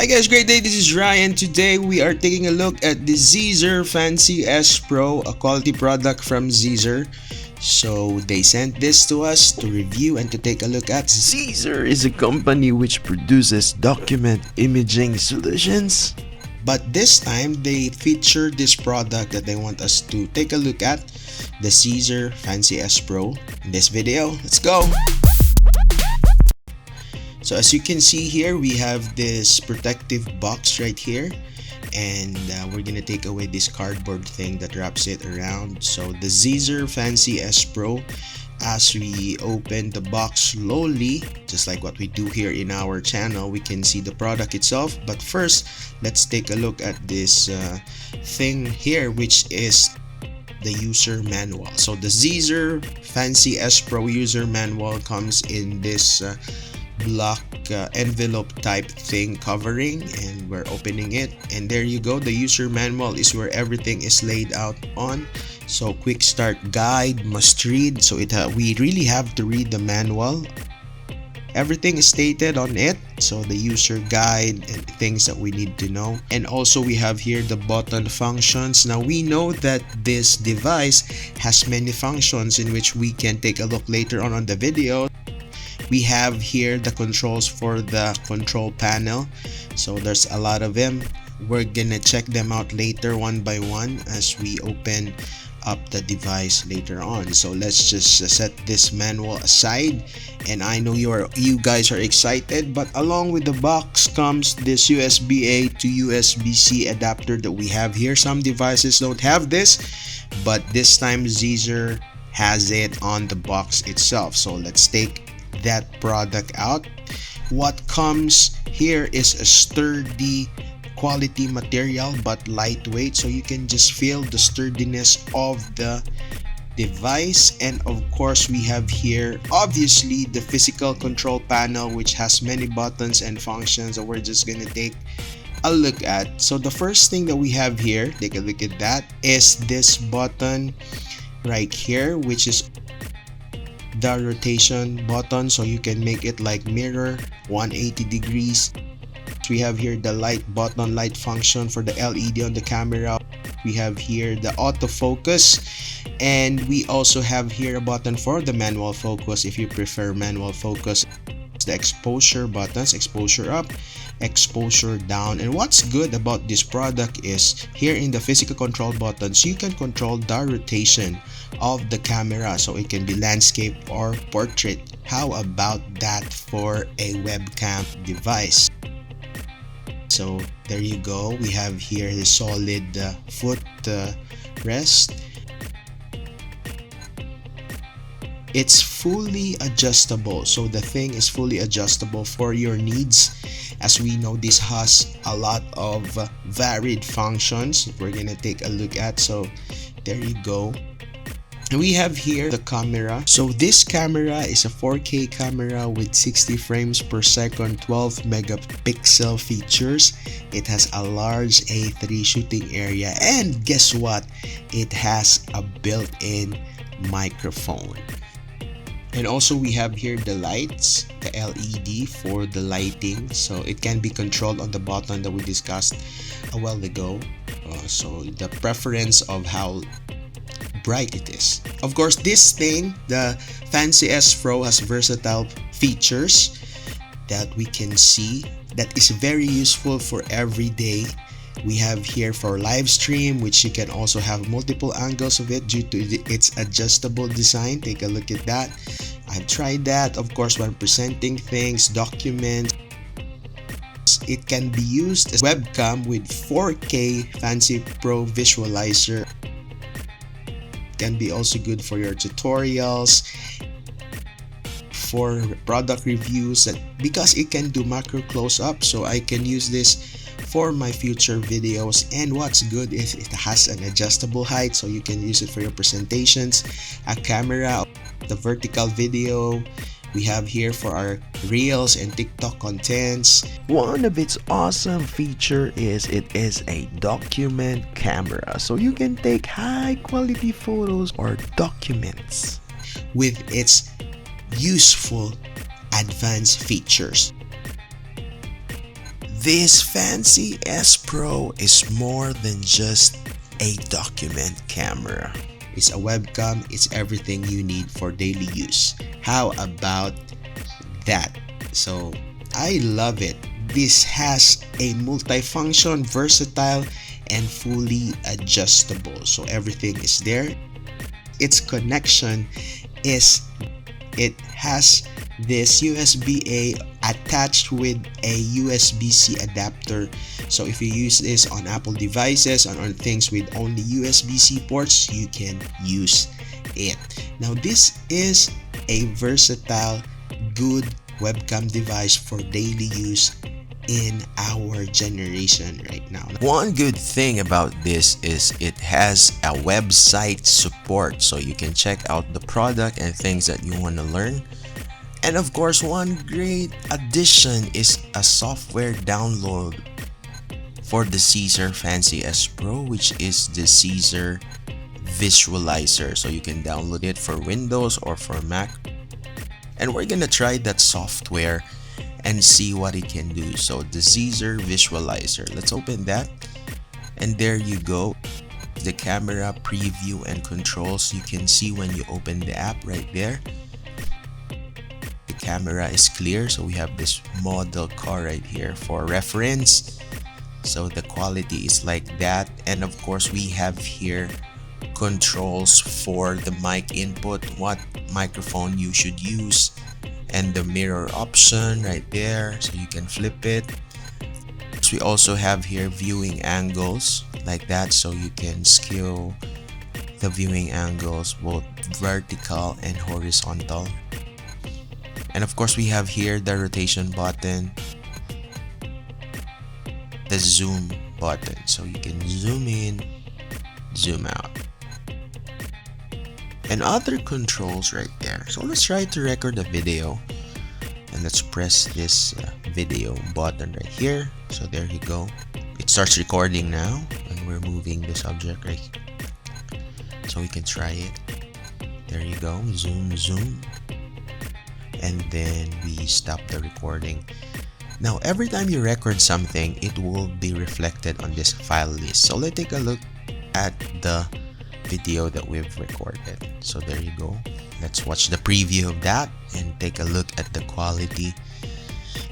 Hi guys, great day. This is Ryan. Today we are taking a look at the CZUR Fancy S Pro, a quality product from CZUR. So they sent this to us to review and to take a look at. CZUR is a company which produces document imaging solutions. But this time they feature this product that they want us to take a look at, the CZUR Fancy S Pro. In this video, let's go! So as you can see here, we have this protective box right here, and we're gonna take away this cardboard thing that wraps it around. So the CZUR Fancy S Pro, as we open the box slowly, just like what we do here in our channel, we can see the product itself. But first, let's take a look at this thing here, which is the user manual. So the CZUR Fancy S Pro user manual comes in this block envelope type thing covering, and we're opening it, and there you go. The user manual is where everything is laid out on. So quick start guide, must read. So we really have to read the manual. Everything is stated on it, so the user guide and things that we need to know. And also we have here the button functions. Now we know that this device has many functions in which we can take a look later on the video. We have here the controls for the control panel, so there's a lot of them. We're gonna check them out later one by one as we open up the device later on. So let's just set this manual aside, and I know you guys are excited, but along with the box comes this USB-A to USB-C adapter that we have here. Some devices don't have this, but this time CZUR has it on the box itself. So let's take that product out. What comes here is a sturdy quality material but lightweight, so you can just feel the sturdiness of the device. And of course we have here obviously the physical control panel, which has many buttons and functions that we're just gonna take a look at. So the first thing that we have here, take a look at that, is this button right here, which is the rotation button, so you can make it like mirror 180 degrees. We have here the light button, light function for the LED on the camera. We have here the autofocus, and we also have here a button for the manual focus if you prefer manual focus. The exposure buttons, exposure up, exposure down. And what's good about this product is here in the physical control buttons, you can control the rotation of the camera, so it can be landscape or portrait. How about that for a webcam device? So there you go. We have here the solid foot rest. It's fully adjustable, so the thing is fully adjustable for your needs. As we know, this has a lot of varied functions we're gonna take a look at. So there you go. And we have here the camera. So this camera is a 4K camera with 60 frames per second, 12 megapixel features. It has a large A3 shooting area, and guess what? It has a built-in microphone. And also we have here the lights, the LED for the lighting, so it can be controlled on the button that we discussed a while ago. So the preference of how bright it is. Of course, this thing, the Fancy S Pro, has versatile features that we can see that is very useful for every day. We have here for live stream, which you can also have multiple angles of it due to its adjustable design. Take a look at that. I've tried that. Of course, when presenting things, documents, it can be used as webcam with 4K Fancy Pro visualizer. It can be also good for your tutorials, for product reviews, because it can do macro close-up, so I can use this for my future videos. And what's good is it has an adjustable height, so you can use it for your presentations, a camera, the vertical video. We have here for our reels and TikTok contents. One of its awesome feature is it is a document camera, so you can take high quality photos or documents with its useful advanced features. This Fancy S Pro is more than just a document camera. It's a webcam, it's everything you need for daily use. How about that? So I love it. This has a multifunction, versatile, and fully adjustable. So everything is there. Its connection is, it has this USB-A attached with a USB-C adapter. So if you use this on Apple devices, on things with only USB-C ports, you can use it. Now this is a versatile, good webcam device for daily use in our generation right now. One good thing about this is it has a website support, so you can check out the product and things that you want to learn. And of course, one great addition is a software download for the CZUR Fancy S Pro, which is the CZUR Visualizer. So you can download it for Windows or for Mac. And we're gonna try that software and see what it can do. So the CZUR Visualizer, let's open that. And there you go. The camera preview and controls you can see when you open the app right there. The camera is clear, so we have this model car right here for reference. So the quality is like that. And of course we have here controls for the mic input, what microphone you should use, and the mirror option right there, so you can flip it. So we also have here viewing angles like that, so you can scale the viewing angles both vertical and horizontal. And of course we have here the rotation button, the zoom button, so you can zoom in, zoom out, and other controls right there. So let's try to record a video, and let's press this video button right here. So there you go, it starts recording now, and we're moving the subject right here. So we can try it. There you go, zoom, zoom, and then we stop the recording. Now every time you record something, it will be reflected on this file list. So let's take a look at the video that we've recorded. So there you go, let's watch the preview of that and take a look at the quality.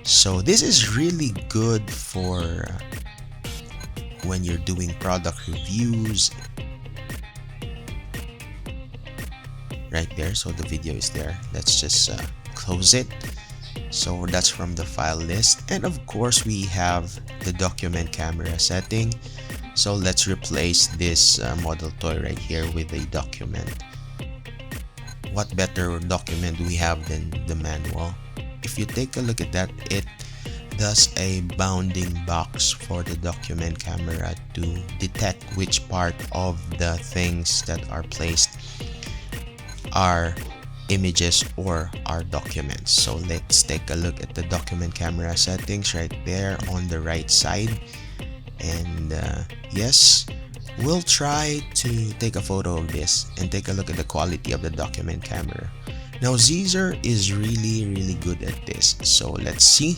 So this is really good for when you're doing product reviews right there. So the video is there. Let's just close it. So that's from the file list. And of course we have the document camera setting. So let's replace this model toy right here with a document. What better document do we have than the manual? If you take a look at that, it does a bounding box for the document camera to detect which part of the things that are placed are images or are documents. So let's take a look at the document camera settings right there on the right side. And yes, we'll try to take a photo of this and take a look at the quality of the document camera. Now CZUR is really good at this, so let's see.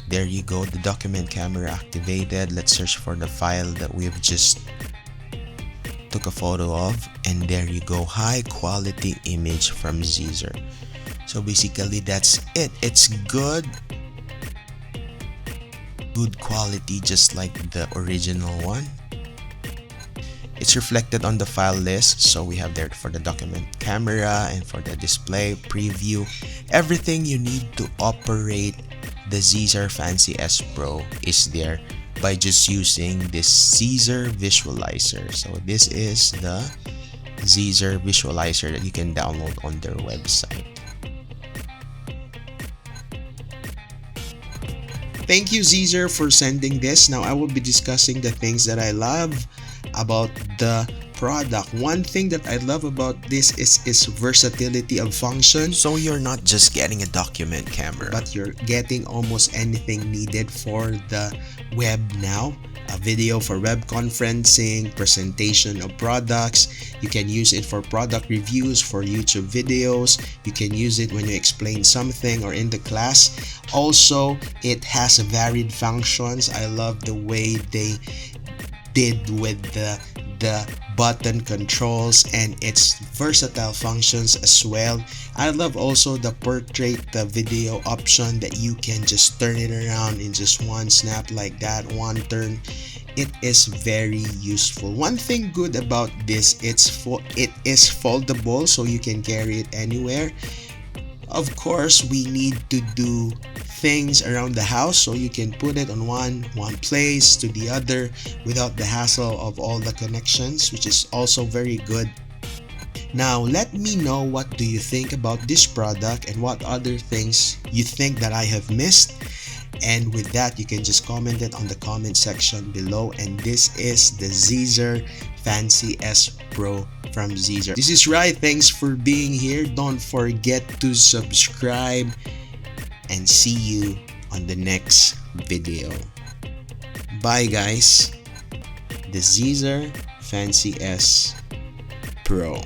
There you go, the document camera activated. Let's search for the file that we've just took a photo of, and there you go, high quality image from CZUR. So basically that's it. It's good quality, just like the original one. It's reflected on the file list, so we have there for the document camera and for the display preview. Everything you need to operate the CZUR Fancy S Pro is there by just using this CZUR Visualizer. So this is the CZUR Visualizer that you can download on their website. Thank you CZUR for sending this. Now I will be discussing the things that I love about the product. One thing that I love about this is its versatility of function. So you're not just getting a document camera, but you're getting almost anything needed for the web now. A video for web conferencing, presentation of products. You can use it for product reviews, for YouTube videos. You can use it when you explain something or in the class. Also, it has varied functions. I love the way they did with the button controls and its versatile functions as well. I love also the portrait video option that you can just turn it around in just one snap like that, one turn. It is very useful. One thing good about this, it is foldable, so you can carry it anywhere. Of course, we need to do things around the house, so you can put it on one place to the other without the hassle of all the connections, which is also very good. Now let me know, what do you think about this product and what other things you think that I have missed. And with that, you can just comment it on the comment section below. And this is the CZUR Fancy S Pro from CZUR. This is Rye. Thanks for being here. Don't forget to subscribe and see you on the next video. Bye guys. The CZUR Fancy S Pro.